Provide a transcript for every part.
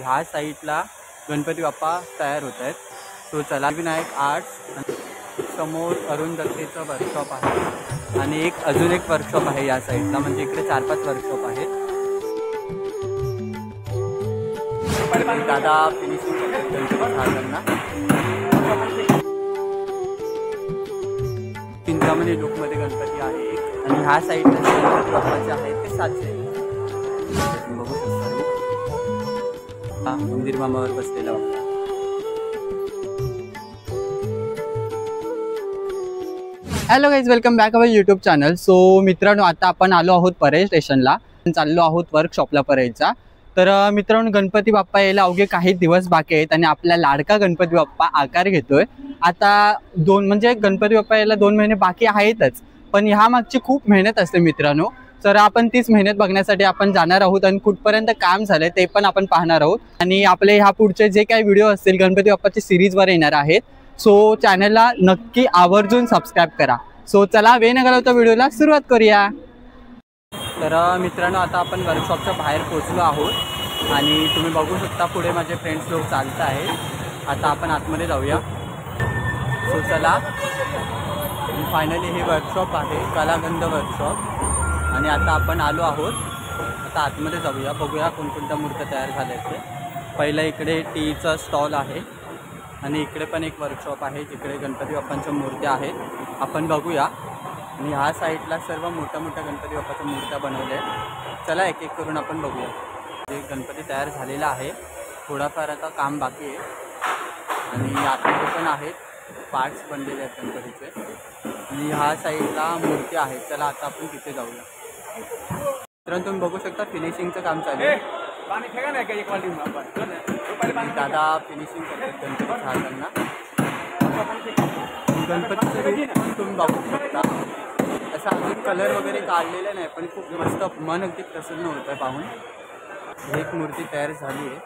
ह्या साईडला गणपती बाप्पा तयार होत आहेत. सो चला विनायक आर्ट्स समोर अरुण दत्तेचं वर्कशॉप आहे आणि अजून एक वर्कशॉप आहे या साईडला, म्हणजे इकडे 4-5 वर्कशॉप आहेत. दादा फिनिशिंग गणपती चिंतामणी लुकमध्ये गणपती आहे एक, आणि ह्या साईडला गणपती बाप्पाचे आहेत ते 700 बघू शकता. मंदिर मामावर बसलेला Bappa. Hello guys, welcome back our YouTube channel. So मित्रांनो, आता आपण आलो आहोत परेल स्टेशनला, चाललो आहोत वर्कशॉपला परेलचा. तर मित्रांनो, गणपती बाप्पा यायला अवघे काही दिवस बाकी आहेत आणि आपला लाडका गणपती बाप्पा आकार घेतोय. आता म्हणजे गणपती बाप्पा यायला 2 महिने बाकी आहेतच, पण ह्या मागची खूप मेहनत असते मित्रांनो. तर आपण तीच मेहनत बघण्यासाठी आपण जाणार आहोत आणि कुठपर्यंत काम झालंय ते पण आपण पाहणार आहोत. आणि आपले ह्या पुढचे जे काही व्हिडिओ असतील गणपती बाप्पाची सिरीजवर येणार आहेत. सो चॅनलला नक्की आवर्जून सबस्क्राईब करा. सो चला वेळ न घालवता व्हिडिओला सुरुवात करूया. तर मित्रांनो, आता आपण वर्कशॉपच्या बाहेर पोहोचलो आहोत आणि तुम्ही बघू शकता पुढे माझे फ्रेंड्स लोक चालत आहेत. आता आपण आतमध्ये जाऊया. सो चला, फायनली हे वर्कशॉप आहे, कलागंध वर्कशॉप, आणि आता आपण आलो आहोत. आता आतमध्ये जाऊया, बघूया कोणकोणत्या मूर्त्या तयार झाल्या आहेत ते. पहिला इकडे टीचा स्टॉल आहे आणि इकडे पण एक वर्कशॉप आहे जिकडे गणपती बाप्पांच्या मूर्त्या आहेत, आपण बघूया. आणि ह्या साईडला सर्व मोठ्या मोठ्या गणपती बाप्पाच्या मूर्त्या बनवल्या आहेत. चला एक एक करून आपण बघूया. जे गणपती तयार झालेला आहे, थोडाफार आता काम बाकी आहे आणि आतमध्ये पण आहेत पार्ट्स बनलेले आहेत गणपतीचे. आणि ह्या साईडला मूर्ती आहेत. चला आता आपण तिथे जाऊया. मित्रांनो, तुम्ही बघू शकता फिनिशिंगचं काम चालू आहे. दादा फिनिशिंग करतात गणपतीच्या हातांना. गणपतीचं तुम्ही बघू शकता, असं अजून कलर वगैरे काढलेलं नाही, पण खूप मस्त मन अगदी प्रसन्न होतं आहे पाहून. एक मूर्ती तयार झाली आहे.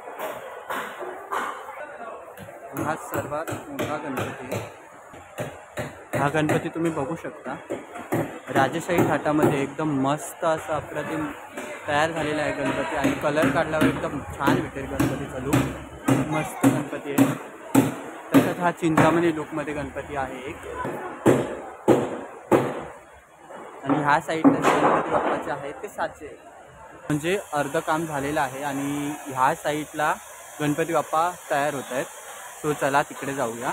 हा सर्वात मोठा गणपती आहे. हा गणपती तुम्ही बघू शकता राजेशाही थाटामध्ये एकदम मस्त असं अप्रतिम तयार झालेला आहे गणपती, आणि कलर काढल्यावर एकदम छान भेटेल गणपतीचा लूक. मस्त गणपती आहे. तसंच हा चिंतामणी लुकमध्ये गणपती आहे एक, आणि ह्या साईडला गणपती बाप्पाचे आहेत ते 700, म्हणजे अर्ध काम झालेलं आहे. आणि ह्या साईडला गणपती बाप्पा तयार होत आहेत. सो चला तिकडे जाऊया.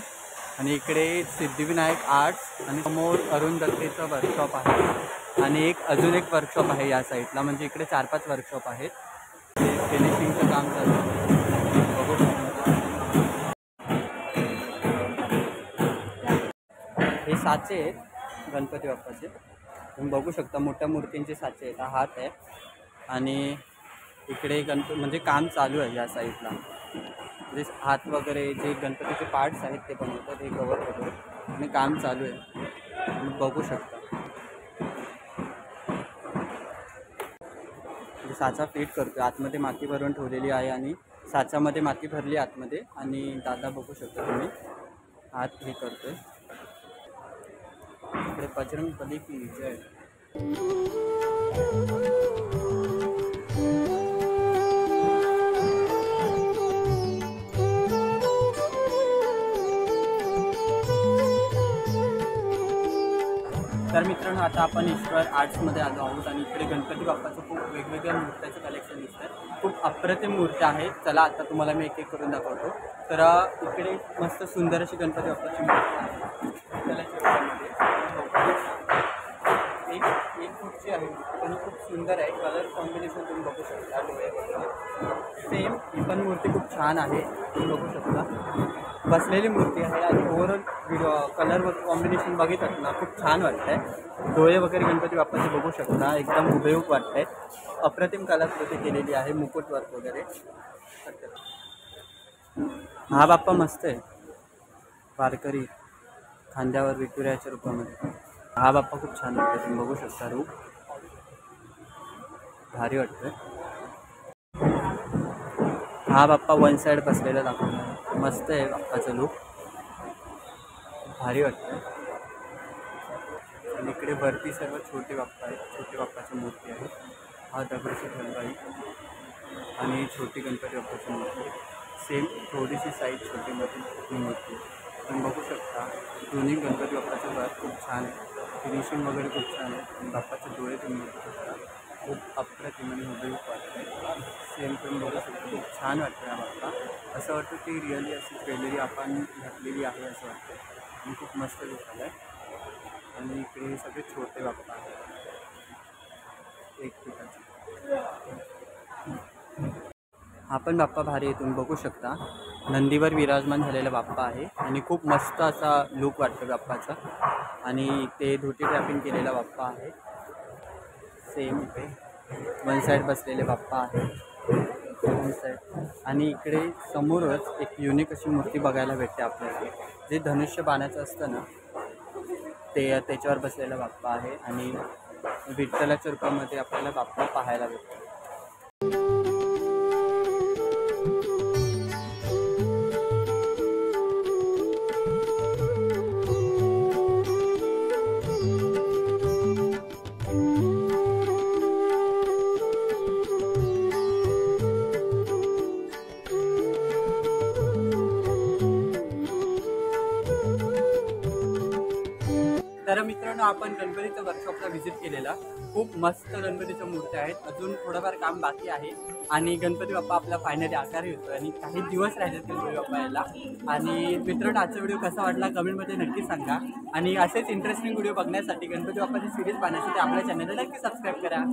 आणि इकडे सिद्धिविनायक आर्ट्स आणि समोर अरुण दत्तेचं वर्कशॉप आहे आणि अजून एक वर्कशॉप आहे या साईडला, म्हणजे इकडे 4-5 वर्कशॉप आहेत. ते फिनिशिंगचं काम चालू आहे, बघू शकता. हे साचे आहेत गणपती बाप्पाचे, तुम्ही बघू शकता मोठ्या मूर्तींचे साचे आहेत. हा हात आहे आणि इकडे म्हणजे काम चालू आहे या साईडला. म्हणजे हात वगैरे जे गणपतीचे पार्ट्स आहेत ते बनवतात, हे कवर वगैरे, आणि काम चालू आहे, तुम्ही बघू शकता. म्हणजे साचा फिट करतो, आतमध्ये माती भरून ठेवलेली आहे आणि साचामध्ये माती भरली आतमध्ये, आणि दादा बघू शकता तुम्ही हात हे करतोय. इकडे बजरंग बली की जय. तर मित्रांनो, आता आपण ईश्वर आर्ट्समध्ये आलो आहोत आणि इकडे गणपती बाप्पाचं खूप वेगवेगळ्या मूर्त्याचं कलेक्शन दिसतं. खूप अप्रतिम मूर्त्या आहेत. चला आता तुम्हाला मी एक एक करून दाखवतो. तर इकडे मस्त सुंदर अशी गणपती बाप्पाची मूर्ती आहे. एक फूटची आहे, पण खूप सुंदर आहे. कलर कॉम्बिनेशन तुम्ही बघू शकता. सेम ही पण मूर्ती खूप छान आहे, तुम्ही बघू शकता. बसलेली मूर्ती आहे आणि ओव्हरऑल कलर कॉम्बिनेशन बघितलं ना, खूप छान वाटतं आहे. डोळे वगैरे गणपती बाप्पाचे बघू शकता, एकदम हुबेहूब वाटत आहे. अप्रतिम कलाकृती केलेली आहे, मुकुट वर्क वगैरे. हा बाप्पा मस्त आहे, वारकरी खांद्यावर विठुरायाच्या रूपामध्ये. हा बाप्पा खूप छान वाटतं, तुम्ही बघू शकता. रूप भारी वाटतं. हा बाप्पा वन साईड बसलेला दाखवला, मस्त आहे बाप्पाचं लूक, भारी वाटतं. आणि इकडे वरती सर्व छोटे बाप्पा आहेत, छोटे बाप्पाची मूर्ती आहे. हा दगडूशेठ हलवाई, आणि छोटी गणपती बाप्पाची मूर्ती सेम थोडीशी साईज छोटीमध्ये मूर्ती तुम्ही बघू शकता. दोन्ही गणपती बाप्पाचं वर्क खूप छान आहे, फिनिशिंग वगैरे खूप छान आहे. आणि बाप्पाचे डोळे तुम्ही बघू शकता, खूप अप्रतिम हुबेहूब वाटते. सेम तुम्ही बघू शकता, खूप छान वाटतं हा बाप्पा. असं वाटतं की रिअली अशी ज्वेलरी आपण घातलेली आहे असं वाटतं आणि खूप मस्त लुक आला आहे. आणि इकडे हे सगळे छोटे बाप्पा आहेत, एक फुटाचे. हा पण बाप्पा भारी आहे, तुम्ही बघू शकता. नंदीवर विराजमान झालेला बाप्पा आहे आणि खूप मस्त असा लुक वाटतो बाप्पाचा. आणि ते धोती ट्रॅपिंग केलेला बाप्पा आहे. सेम इकडे वन साईड बसलेले बाप्पा आहे, वन साईड. आणि इकडे समोरच एक युनिक अशी मूर्ती बघायला भेटते आपल्याला, जे धनुष्य बाणाचं असतं ना ते, त्याच्यावर बसलेला बाप्पा आहे. आणि विठ्ठलाच्या रूपामध्ये आपल्याला बाप्पा पाहायला भेटतो. तर मित्रांनो, आपण गणपतीच्या वर्कशॉपला व्हिजिट केलेला. खूप मस्त गणपतीच्या मूर्त्या आहेत, अजून थोडंफार काम बाकी आहे. आणि गणपती बाप्पा आपला फायनली आकार येतो आणि काही दिवस राहिले गणपती बाप्पा यायला. आणि मित्रांनो, आजचा व्हिडिओ कसा वाटला कमेंटमध्ये नक्की सांगा. आणि असेच इंटरेस्टिंग व्हिडिओ बघण्यासाठी, गणपती बाप्पाची सिरीज पाहण्यासाठी आपल्या चॅनलला नक्की सबस्क्राईब करा.